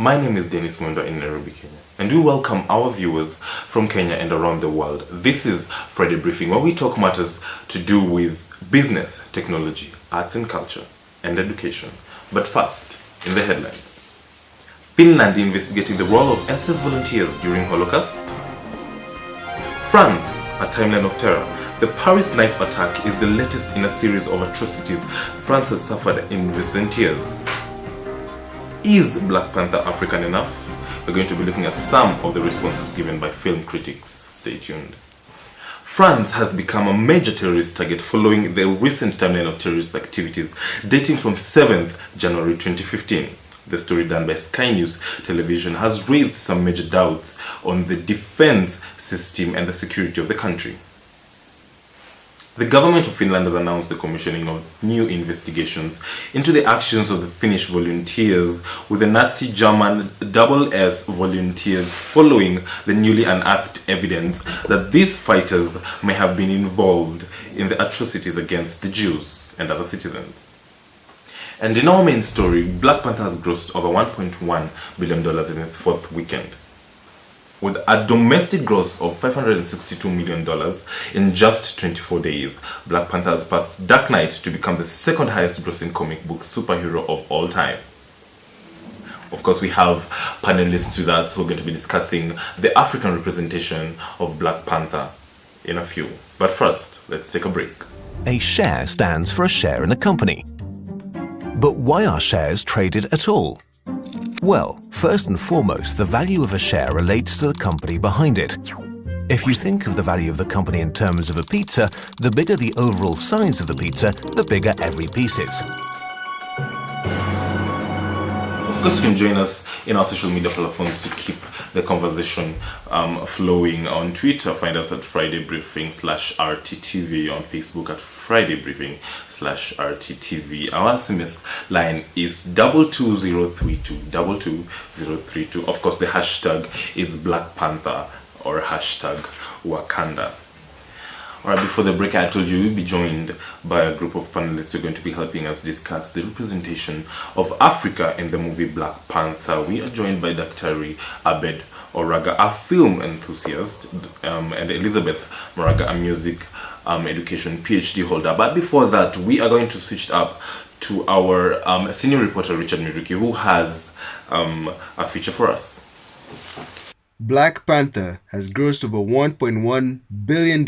My name is Dennis Mwenda in Nairobi, Kenya, and we welcome our viewers from Kenya and around the world. This is Friday Briefing, where we talk matters to do with business, technology, arts and culture, and education. But first, in the headlines. Finland investigating the role of SS volunteers during Holocaust. France, a timeline of terror. The Paris knife attack is the latest in a series of atrocities France has suffered in recent years. Is Black Panther African enough? We're going to be looking at some of the responses given by film critics. Stay tuned. France has become a major terrorist target following the recent timeline of terrorist activities dating from 7th January 2015. The story done by Sky News Television has raised some major doubts on the defense system and the security of the country. The government of Finland has announced the commissioning of new investigations into the actions of the Finnish volunteers with the Nazi German SS volunteers following the newly unearthed evidence that these fighters may have been involved in the atrocities against the Jews and other citizens. And in our main story, Black Panther has grossed over $1.1 billion in its fourth weekend, with a domestic gross of $562 million in just 24 days. Black Panther has passed Dark Knight to become the second highest grossing comic book superhero of all time. Of course, we have panelists with us who are going to be discussing the African representation of Black Panther in a few. But first, let's take a break. A share stands for a share in a company. But why are shares traded at all? Well, first and foremost, the value of a share relates to the company behind it. If you think of the value of the company in terms of a pizza, the bigger the overall size of the pizza, the bigger every piece is. Of course, you can join us in our social media platforms to keep the conversation flowing. On Twitter, find us at Friday Briefing /RTTV. On Facebook at Friday Briefing /RTTV. Our SMS line is 22032 22032. Of course, the hashtag is Black Panther or hashtag Wakanda. Alright, before the break, I told you we'll be joined by a group of panelists who are going to be helping us discuss the representation of Africa in the movie Black Panther. We are joined by Dr. Abed Oraga, a film enthusiast, and Elizabeth Moraga, a music education PhD holder. But before that, we are going to switch up to our senior reporter Richard Miruki, who has a feature for us. Black Panther has grossed over $1.1 billion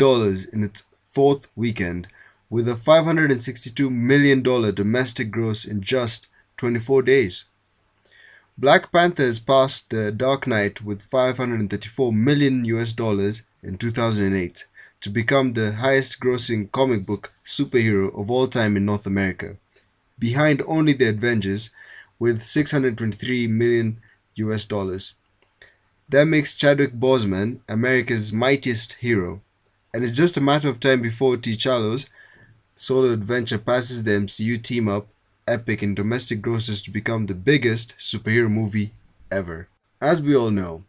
in its fourth weekend, with a $562 million domestic gross in just 24 days. Black Panther has passed The Dark Knight with $534 million in 2008 to become the highest grossing comic book superhero of all time in North America, behind only The Avengers with $623 million. That makes Chadwick Boseman America's mightiest hero, and it's just a matter of time before T'Challa's solo adventure passes the MCU team-up epic in domestic grosses to become the biggest superhero movie ever. As we all know,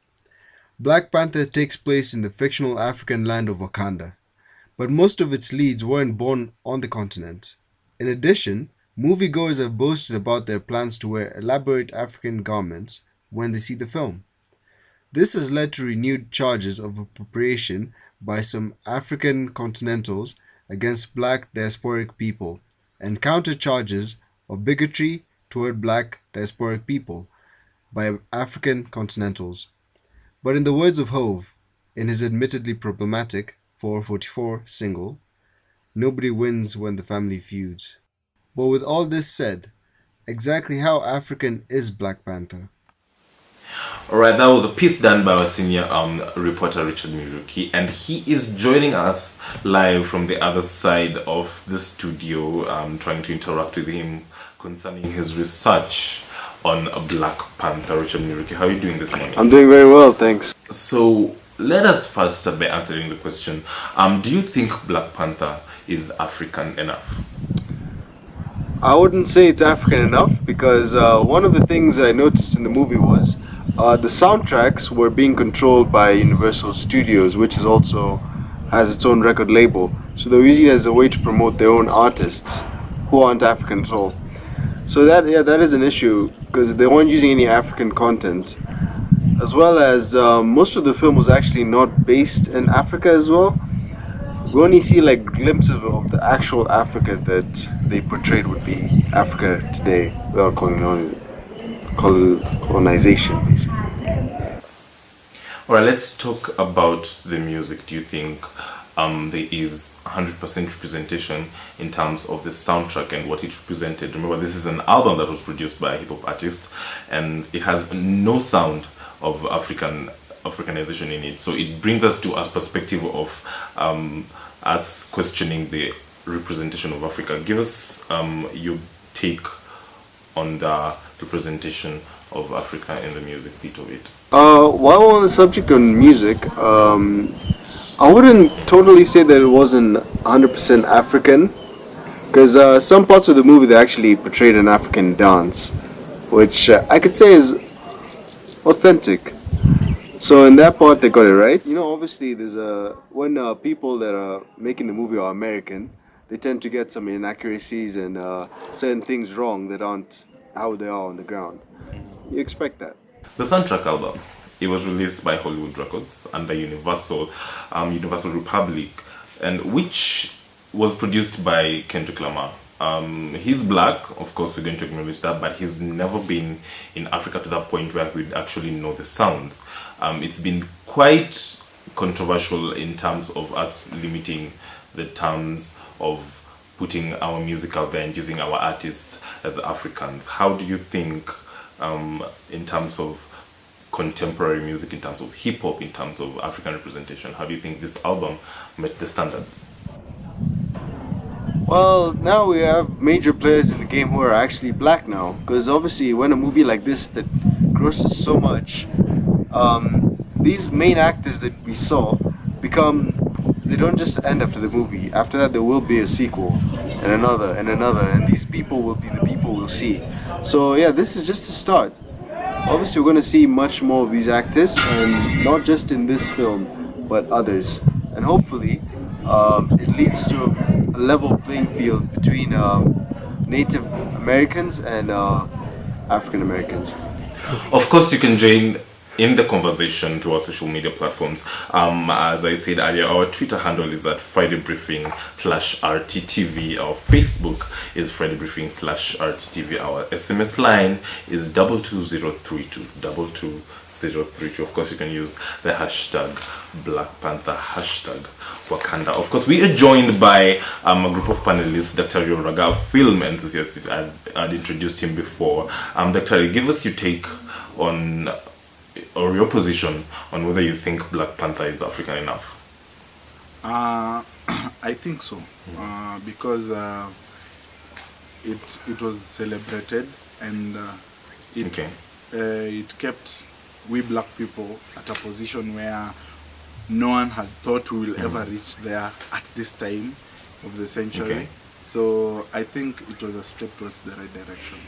Black Panther takes place in the fictional African land of Wakanda, but most of its leads weren't born on the continent. In addition, moviegoers have boasted about their plans to wear elaborate African garments when they see the film. This has led to renewed charges of appropriation by some African continentals against black diasporic people, and counter charges of bigotry toward black diasporic people by African continentals. But in the words of Hove, in his admittedly problematic 444 single, nobody wins when the family feuds. But with all this said, exactly how African is Black Panther? Alright, that was a piece done by our senior reporter Richard Miruki, and he is joining us live from the other side of the studio, trying to interact with him concerning his research on Black Panther. Richard Miruki, how are you doing this morning? I'm doing very well, thanks. So let us first start by answering the question. Do you think Black Panther is African enough? I wouldn't say it's African enough because one of the things I noticed in the movie was the soundtracks were being controlled by Universal Studios, which is also has its own record label. So they're using it as a way to promote their own artists who aren't African at all. So that is an issue because they weren't using any African content, as well as most of the film was actually not based in Africa as well. We only see like glimpses of the actual Africa that they portrayed would be Africa today without colonization, basically. Alright, let's talk about the music. Do you think there is 100% representation in terms of the soundtrack and what it represented? Remember, this is an album that was produced by a hip hop artist, and it has no sound of Africanization in it. So it brings us to a perspective of us questioning the representation of Africa. Give us your take on the representation of Africa in the music bit of it. While on the subject of music, I wouldn't totally say that it wasn't 100% African, because some parts of the movie they actually portrayed an African dance, which I could say is authentic. So in that part they got it right. You know, obviously there's when people that are making the movie are American, they tend to get some inaccuracies and certain things wrong that aren't how they are on the ground. You expect that. The soundtrack album, it was released by Hollywood Records under Universal Republic, and which was produced by Kendrick Lamar. He's black, of course we're going to acknowledge that, but he's never been in Africa to that point where we'd actually know the sounds. It's been quite controversial in terms of us limiting the terms of putting our music out there and using our artists as Africans. How do you think, in terms of contemporary music, in terms of hip hop, in terms of African representation, how do you think this album met the standards? Well, now we have major players in the game who are actually black now. Because obviously, when a movie like this that grosses so much, these main actors that we saw they don't just end after the movie. After that, there will be a sequel, and another, and these people will be the people we'll see. So yeah, this is just a start. Obviously, we're going to see much more of these actors, and not just in this film, but others. And hopefully, it leads to a level playing field between Native Americans and African Americans. Of course, you can join in the conversation to our social media platforms. As I said earlier, our Twitter handle is at FridayBriefing/RTTV. Our Facebook is FridayBriefing/RTTV. Our SMS line is 22032. 22032. Of course, you can use the hashtag Black Panther, hashtag Wakanda. Of course, we are joined by a group of panelists. Dr. Yoraga, a film enthusiast. I'd introduced him before. Dr. give us your take on, or your position on whether you think Black Panther is African enough. I think so, because it was celebrated, and it kept we black people at a position where no one had thought we will ever reach there at this time of the century. So I think it was a step towards the right direction.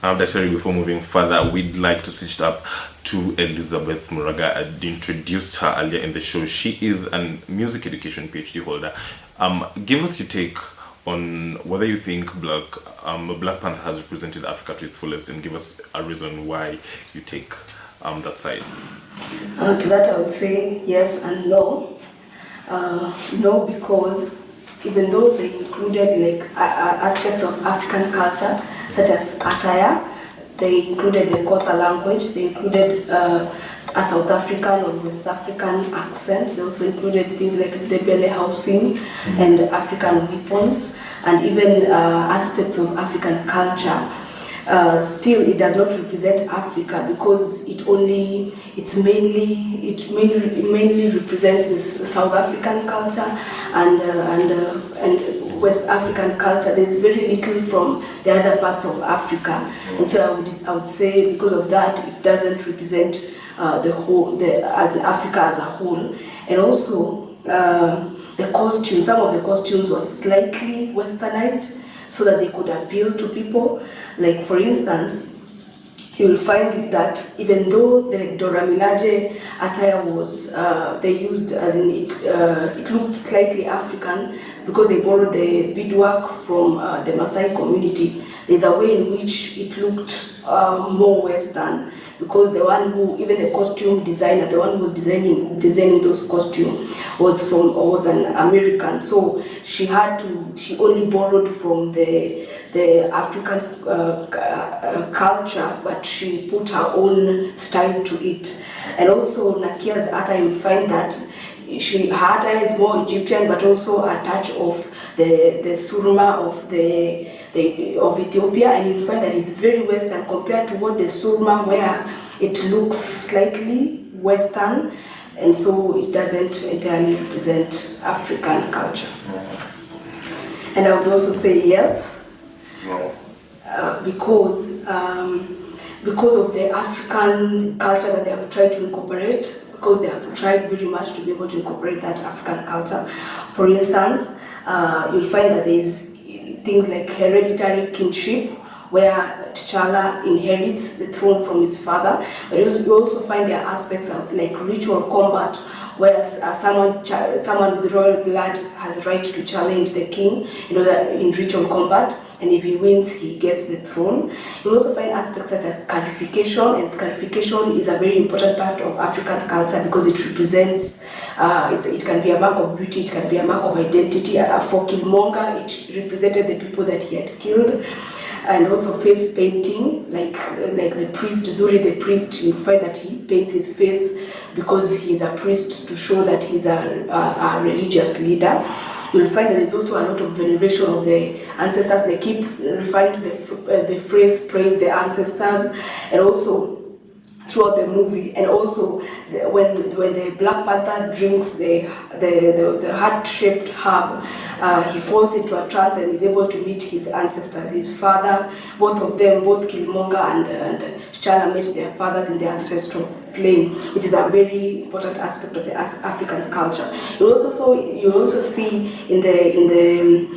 Dr. Before moving further, we'd like to switch it up to Elizabeth Muraga. I introduced her earlier in the show. She is a music education PhD holder. Give us your take on whether you think Black Panther has represented Africa to its fullest, and give us a reason why you take that side. To that I would say yes and no. No, because even though they included like aspects of African culture, such as attire, they included the Xhosa language, they included a South African or West African accent, they also included things like the belly housing and African weapons, and even aspects of African culture. Still, it does not represent Africa because it mainly represents the South African culture and West African culture. There's very little from the other parts of Africa, and so I would say because of that, it doesn't represent as Africa as a whole. And also the costume. Some of the costumes were slightly westernized. so that they could appeal to people. Like for instance, you'll find that even though the Dora Milaje attire was, they used, as in it looked slightly African because they borrowed the beadwork from the Maasai community. There's a way in which it looked more Western, because the one who, even the costume designer, the one who was designing those costumes was an American. So she only borrowed from the African culture, but she put her own style to it. And also Nakia's attire, you'd find that her attire is more Egyptian, but also a touch of the surma of Ethiopia, and you'll find that it's very Western compared to what the surma, where it looks slightly Western, and so it doesn't entirely represent African culture. And I would also say yes, because of the African culture that they have tried to incorporate, because they have tried very much to be able to incorporate that African culture. For instance, you'll find that there's things like hereditary kinship, where T'Challa inherits the throne from his father, but you also find there are aspects of like ritual combat, where someone with royal blood has the right to challenge the king in ritual combat, and if he wins, he gets the throne. You'll also find aspects such as scarification, and scarification is a very important part of African culture because it represents, it can be a mark of beauty, it can be a mark of identity. For Killmonger, it represented the people that he had killed. And also face painting, like the priest, Zuri the priest, you find that he paints his face because he's a priest to show that he's a religious leader. You'll find that there's also a lot of veneration of the ancestors. They keep referring to the phrase praise the ancestors, and also throughout the movie, and also when the Black Panther drinks the heart-shaped herb, he falls into a trance and is able to meet his ancestors. His father, both Killmonger and T'Challa met their fathers in the ancestral plane, which is a very important aspect of the African culture. You also see in the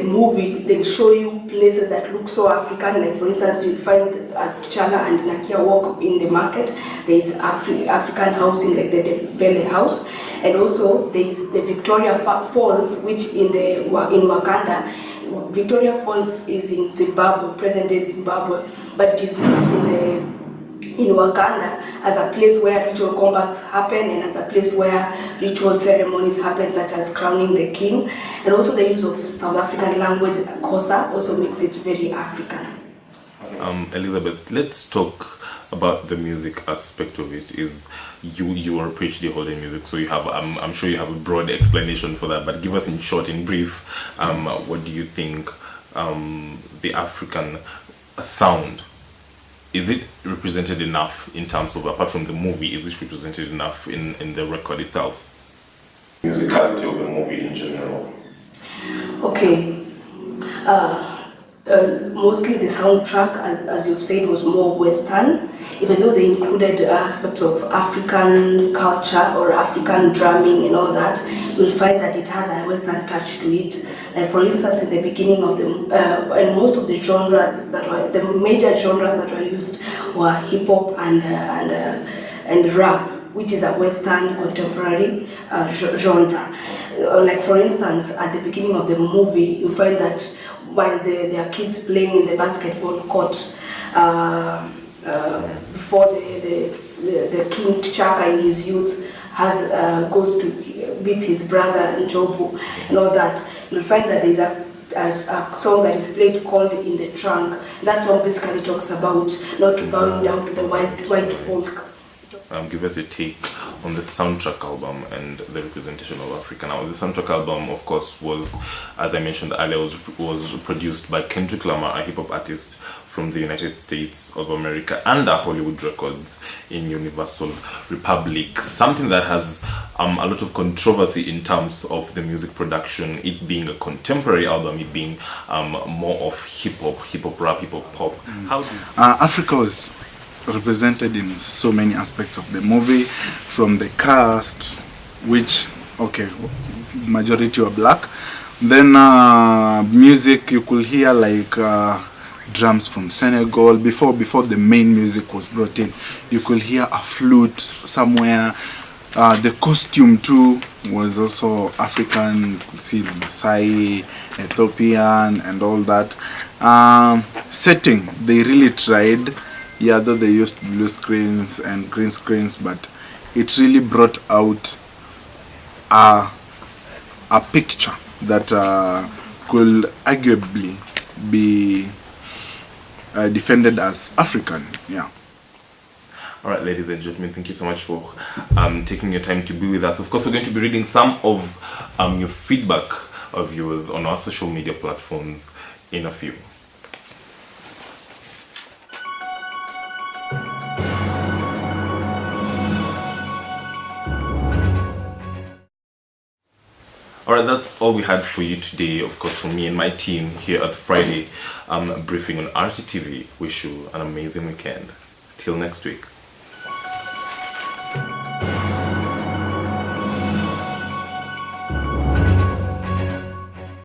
movie, they show you places that look so African. Like for instance, you find as T'Challa and Nakia walk in the market, there is African housing, like the Bele house, and also there is the Victoria Falls, which in Wakanda, Victoria Falls is in Zimbabwe, present-day Zimbabwe, but it is used in Wakanda as a place where ritual combats happen and as a place where ritual ceremonies happen, such as crowning the king. And also the use of South African language, Xhosa, also makes it very African. Elizabeth, let's talk about the music aspect of it. Is you are a PhD holder in music, so you have I'm sure you have a broad explanation for that, but give us in short, in brief, what do you think the African sound, is it represented enough in terms of, apart from the movie, is it represented enough in the record itself? Musicality of the movie in general. Okay. Mostly the soundtrack, as you've said, was more Western, even though they included aspects of African culture or African drumming and all that. You'll find that it has a Western touch to it. Like for instance, in the beginning of and most of the genres the major genres that were used were hip hop and rap, which is a Western contemporary genre. Like for instance, at the beginning of the movie, you find that while there are kids playing in the basketball court, before the King T'Chaka in his youth goes to meet his brother Njobu and all that, you'll find that there's a song that is played called In the Trunk. That song basically talks about not bowing down to the white folk. Give us a take on the soundtrack album and the representation of Africa. Now, the soundtrack album, of course, was, as I mentioned earlier, was produced by Kendrick Lamar, a hip-hop artist from the United States of America, under Hollywood Records in Universal Republic. Something that has a lot of controversy in terms of the music production, it being a contemporary album, it being more of hip-hop rap, hip-hop pop. How do Africa was represented in so many aspects of the movie, from the cast, which majority were black, Then music, you could hear like drums from Senegal. Before the main music was brought in, you could hear a flute somewhere. The costume too was also African, see Maasai, Ethiopian and all that. Setting, they really tried. Yeah, though they used blue screens and green screens, but it really brought out a picture that could arguably be defended as African. Yeah. All right, ladies and gentlemen, thank you so much for taking your time to be with us. Of course, we're going to be reading some of your feedback of viewers on our social media platforms in a few. Alright, that's all we had for you today. Of course, from me and my team here at Friday Briefing on RTTV. Wish you an amazing weekend. Till next week.